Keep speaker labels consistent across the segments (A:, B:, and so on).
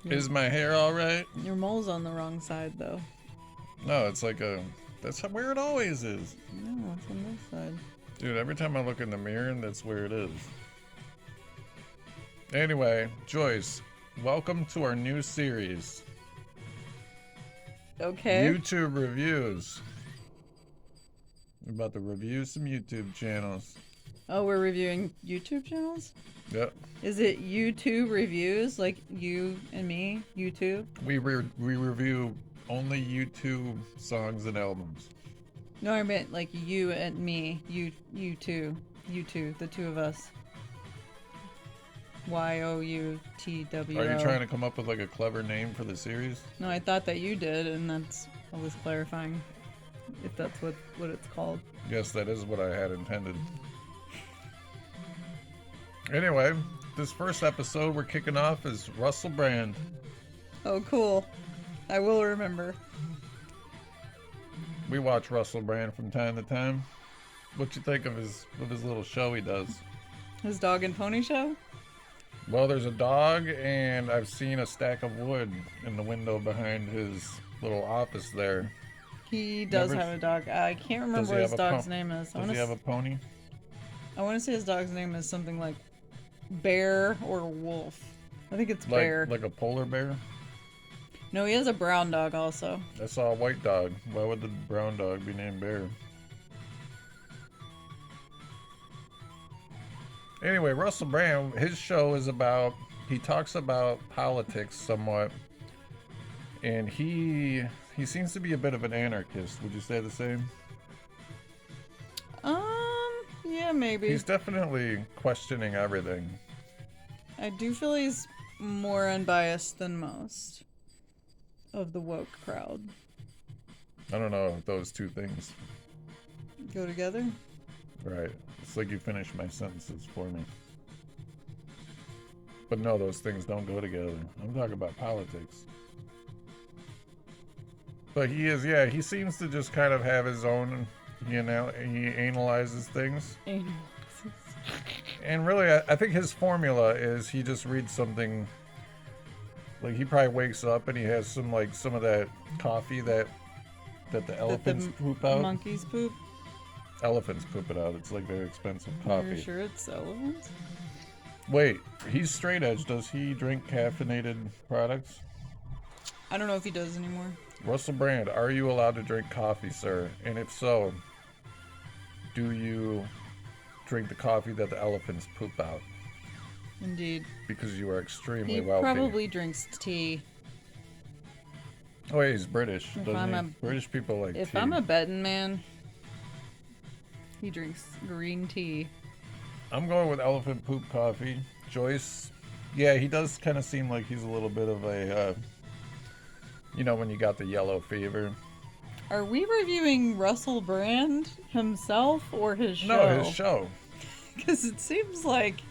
A: Is my hair all right?
B: Your mole's on the wrong side, though.
A: No, it's like that's where it always is.
B: No, it's on this side.
A: Dude, every time I look in the mirror, that's where it is. Anyway, Joyce, welcome to our new series.
B: Okay.
A: YouTube reviews. We're about to review some YouTube channels.
B: Oh, we're reviewing YouTube channels?
A: Yep.
B: Is it YouTube reviews, like you and me, YouTube?
A: We review only YouTube songs and albums.
B: No, I meant like you and me, you two, the two of us. YOUTWO.
A: Are you trying to come up with like a clever name for the series?
B: No, I thought that you did, and I was clarifying if that's what it's called.
A: Yes, that is what I had intended. Anyway, this first episode we're kicking off is Russel Brand.
B: Oh, cool. I will remember.
A: We watch Russel Brand from time to time. What you think of his little show he does?
B: His dog and pony show?
A: Well, there's a dog, and I've seen a stack of wood in the window behind his little office there.
B: He does have a dog. I can't remember what his dog's name is.
A: Does he have a pony?
B: I want to say his dog's name is something like Bear or Wolf. I think it's Bear.
A: Like a polar bear?
B: No, he has a brown dog also.
A: I saw a white dog. Why would the brown dog be named Bear? Anyway, Russel Brand, his show is he talks about politics somewhat. And he seems to be a bit of an anarchist. Would you say the same?
B: Yeah, maybe.
A: He's definitely questioning everything.
B: I do feel he's more unbiased than most of the woke crowd.
A: I don't know if those two things
B: go together.
A: Right. It's like you finish my sentences for me. But no, those things don't go together. I'm talking about politics. But he seems to just kind of have his own, he analyzes things. And really, I think his formula is he just reads something, like he probably wakes up and he has some of that coffee that the elephants poop out.
B: Monkeys poop?
A: Elephants poop it out. It's like very expensive coffee.
B: You're sure it's elephants?
A: Wait, he's straight edge. Does he drink caffeinated products?
B: I don't know if he does anymore.
A: Russel Brand, are you allowed to drink coffee, sir? And if so, do you drink the coffee that the elephants poop out?
B: Indeed.
A: Because you are extremely
B: he
A: wealthy.
B: He probably drinks tea.
A: Oh, yeah, he's British, doesn't he? British people like tea.
B: If I'm a betting man, he drinks green tea.
A: I'm going with elephant poop coffee. Joyce, yeah, he does kind of seem like he's a little bit of a, when you got the yellow fever.
B: Are we reviewing Russel Brand himself or his show?
A: No, his show.
B: Because it seems like...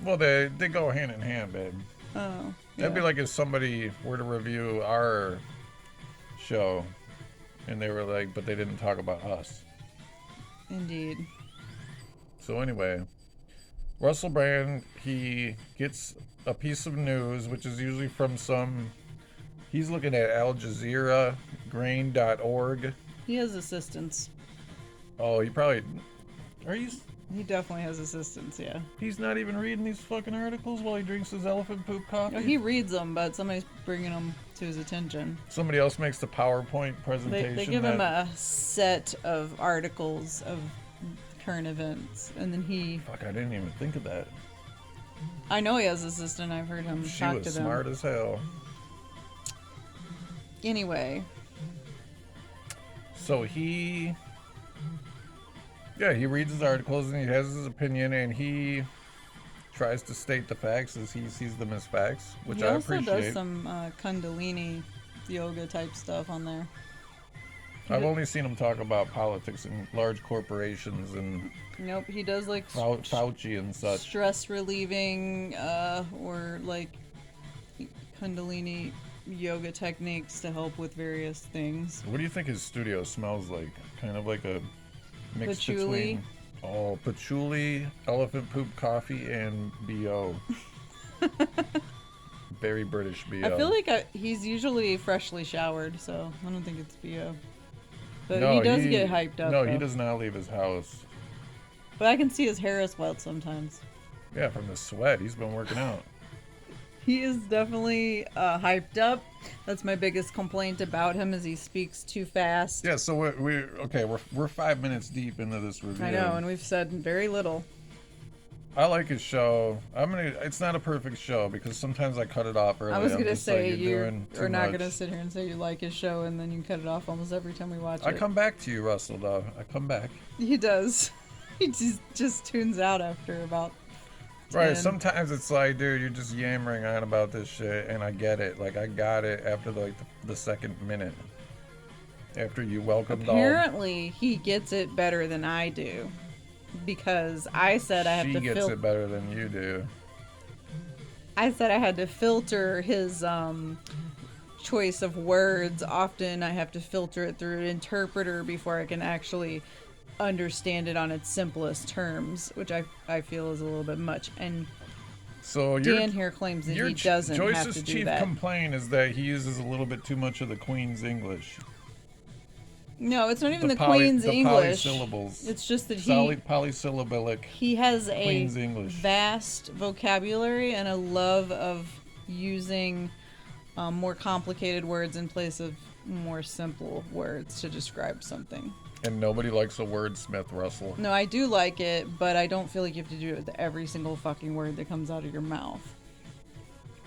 A: Well, they go hand in hand, babe.
B: Oh, yeah.
A: That'd be like if somebody were to review our show and they were like, but they didn't talk about us.
B: Indeed.
A: So anyway, Russel Brand, he gets a piece of news, which is usually from he's looking at Al Jazeera, grain.org.
B: He has assistants.
A: Oh, he probably...
B: He definitely has assistants, yeah.
A: He's not even reading these fucking articles while he drinks his elephant poop coffee?
B: No, he reads them, but somebody's bringing them to his attention.
A: Somebody else makes the PowerPoint presentation.
B: They give him a set of articles of current events, and then he...
A: Fuck, I didn't even think of that.
B: I know he has an assistant. I've heard him talk to them.
A: She was smart as hell.
B: Anyway.
A: So he reads his articles and he has his opinion and he tries to state the facts as he sees them as facts, which I appreciate. He also
B: does some Kundalini yoga type stuff on there.
A: I've only seen him talk about politics and large corporations and...
B: Nope, he does like...
A: Fauci and such.
B: Stress relieving or like Kundalini yoga techniques to help with various things.
A: What do you think his studio smells like? Kind of like a mix
B: patchouli.
A: Between patchouli, elephant poop coffee, and BO. very British BO.
B: I feel like he's usually freshly showered, so I don't think it's BO. But
A: No,
B: he does get hyped up.
A: No,
B: though.
A: he does not leave his house.
B: But I can see his hair as well sometimes.
A: Yeah, from the sweat. He's been working out.
B: He is definitely hyped up. That's my biggest complaint about him, is he speaks too fast.
A: Yeah, so we're 5 minutes deep into this review.
B: I know, and we've said very little.
A: I like his show. It's not a perfect show because sometimes I cut it off early.
B: I was gonna say
A: like,
B: you're not
A: much.
B: gonna sit here and say you like his show and then you cut it off almost every time we watch it.
A: I come back to you, Russell. Though I come back.
B: He does. He just tunes out after about 10.
A: Right. Sometimes it's like, dude, you're just yammering on about this shit, and I get it. Like I got it after the second minute. After you welcomed
B: Apparently, he gets it better than I do. Because I said I have to
A: She gets it better than you do.
B: I said I had to filter his choice of words. Often I have to filter it through an interpreter before I can actually understand it on its simplest terms, which I feel is a little bit much. And
A: so
B: Dan here claims that he doesn't have to do that.
A: Joyce's chief complaint is that he uses a little bit too much of the Queen's English.
B: No, it's not even the Queen's English.
A: Polysyllables.
B: It's just that
A: polysyllabic.
B: He has a
A: Queen's English.
B: vast vocabulary and a love of using more complicated words in place of more simple words to describe something.
A: And nobody likes a wordsmith, Russell.
B: No, I do like it, but I don't feel like you have to do it with every single fucking word that comes out of your mouth.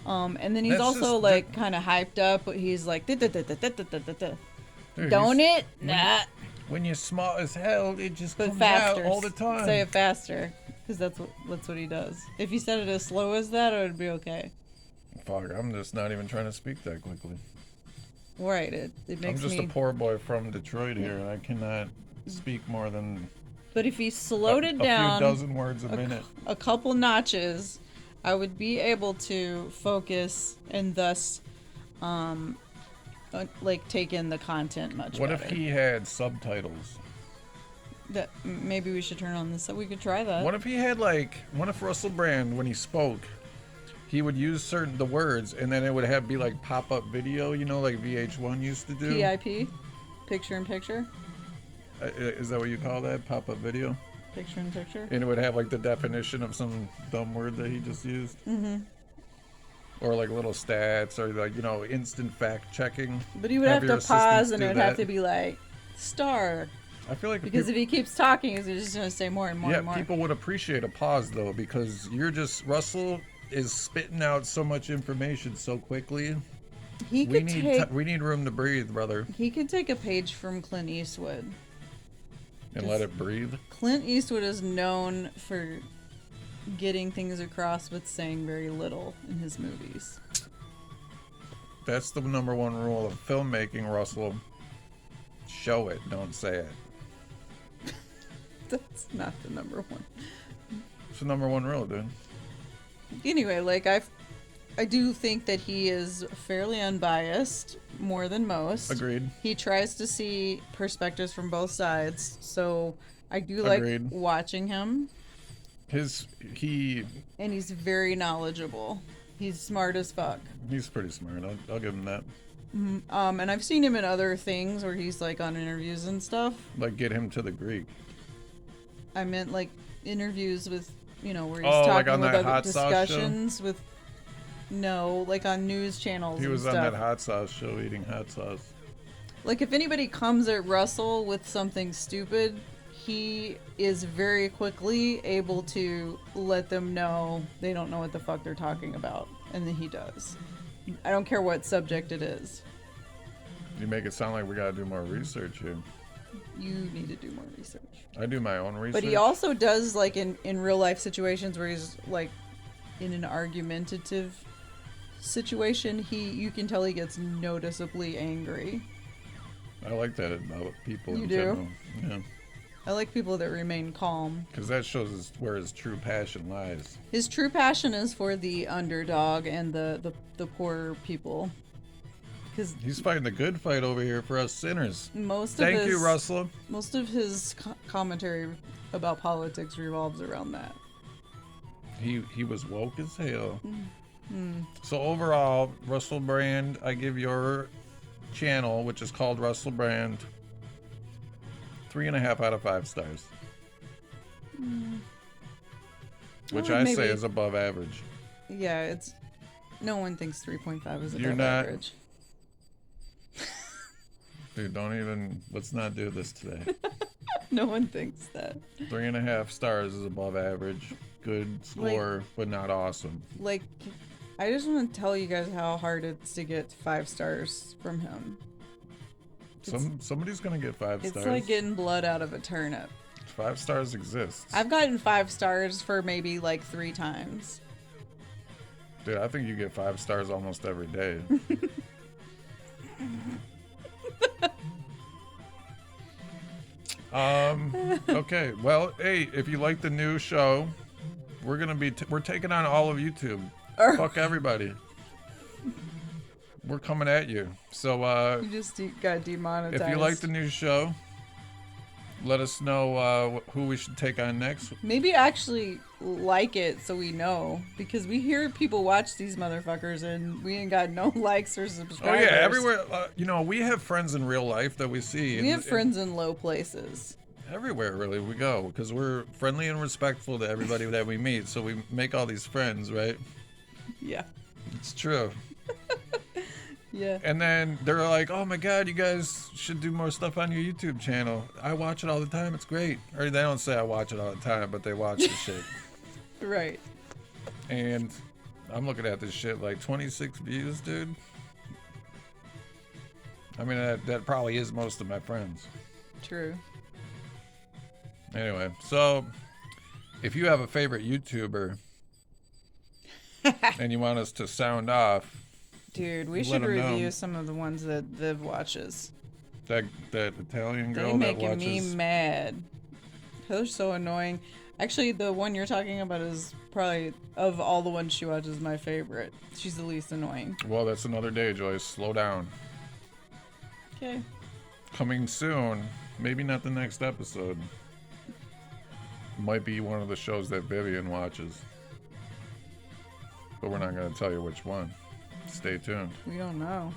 B: And then he's
A: That's
B: also
A: just
B: kind of hyped up, but he's like,
A: Dude,
B: don't it? Nah.
A: When you're smart as hell, it just
B: But
A: comes
B: faster.
A: out all the time.
B: Say it faster, because that's what he does. If you said it as slow as that, it would be okay.
A: Fuck, I'm just not even trying to speak that quickly.
B: Right, it makes me...
A: I'm just a poor boy from Detroit here, and I cannot speak more than
B: But if he slowed it down
A: a few dozen words a minute.
B: A couple notches, I would be able to focus and thus take in the content much
A: What
B: better.
A: if he had subtitles?
B: That maybe we should turn on this. So we could try that.
A: What if he had what if Russell Brand, when he spoke, he would use the words, and then it would be like pop-up video, like VH1 used to do?
B: PIP? Picture in picture?
A: Is that what you call that? Pop-up video?
B: Picture in picture?
A: And it would have the definition of some dumb word that he just used?
B: Mm-hmm.
A: Or little stats, or instant fact checking.
B: But he would have to pause, and it would have to be star.
A: I feel like
B: because if he keeps talking, he's just going to say more and more and more.
A: Yeah, people would appreciate a pause though, because Russell is spitting out so much information so quickly. We need room to breathe, brother.
B: He could take a page from Clint Eastwood.
A: And let it breathe.
B: Clint Eastwood is known for getting things across with saying very little in his movies.
A: That's the number one rule of filmmaking, Russell. Show it, don't say it.
B: That's not the number one.
A: It's the number one rule, dude.
B: Anyway, I do think that he is fairly unbiased, more than most.
A: Agreed.
B: He tries to see perspectives from both sides, so I do like watching him. And he's very knowledgeable. He's smart as fuck.
A: He's pretty smart. I'll give him that.
B: Mm-hmm. And I've seen him in other things where he's on interviews and stuff.
A: Get him to the Greek.
B: I meant interviews with, where he's talking with other discussions with. No, on news channels.
A: He was on that hot sauce show eating hot sauce.
B: If anybody comes at Russell with something stupid, he is very quickly able to let them know they don't know what the fuck they're talking about. And then he does. I don't care what subject it is.
A: You make it sound like we gotta do more research here.
B: You need to do more research.
A: I do my own research.
B: But he also does, in real life situations where he's, in an argumentative situation, you can tell he gets noticeably angry.
A: I like that about people
B: in
A: general. Yeah.
B: I like people that remain calm.
A: Because that shows where his true passion lies.
B: His true passion is for the underdog and the poor people. Because
A: he's fighting the good fight over here for us sinners.
B: Thank
A: you, Russell.
B: Most of his commentary about politics revolves around that.
A: He was woke as hell. So overall, Russel Brand, I give your channel, which is called Russel Brand, 3.5 out of 5 stars. Which I say is above average.
B: Yeah, it's... No one thinks 3.5 is
A: You're
B: above
A: not-
B: average.
A: Dude, don't even... Let's not do this today.
B: No one thinks that.
A: 3.5 stars is above average. Good score, but not awesome.
B: Like, I just want to tell you guys how hard it's to get 5 stars from him.
A: Somebody's gonna get 5
B: It's
A: stars.
B: like getting blood out of a turnip.
A: 5 stars exists.
B: I've gotten 5 stars for maybe like 3 times.
A: Dude, I think you get 5 stars almost every day. Okay. Well, hey, if you like the new show, we're gonna be we're taking on all of YouTube. Fuck everybody. We're coming at you. So
B: You just got demonetized.
A: if you like the new show, let us know who we should take on next.
B: Maybe actually like it so we know, because we hear people watch these motherfuckers and we ain't got no likes or
A: Oh
B: subscribers.
A: yeah, everywhere. We have friends in real life that we see.
B: We have friends in low places.
A: Everywhere, really, we go because we're friendly and respectful to everybody that we meet. So we make all these friends, right?
B: Yeah.
A: It's true.
B: Yeah.
A: And then they're like, "Oh my God, you guys should do more stuff on your YouTube channel. I watch it all the time. It's great." Or they don't say I watch it all the time, but they watch the shit.
B: Right.
A: And I'm looking at this shit like 26 views, dude. I mean, that probably is most of my friends.
B: True.
A: Anyway, so if you have a favorite YouTuber and you want us to sound off,
B: Dude, we
A: let
B: should
A: 'em know.
B: review some of the ones that Viv watches.
A: that Italian
B: They
A: girl that
B: making me
A: watches.
B: mad. They're so annoying. Actually, the one you're talking about is probably, of all the ones she watches, my favorite. She's the least annoying.
A: Well, that's another day, Joyce. Slow down.
B: Okay.
A: Coming soon. Maybe not the next episode. Might be one of the shows that Vivian watches. But we're not going to tell you which one. Stay tuned.
B: We don't know.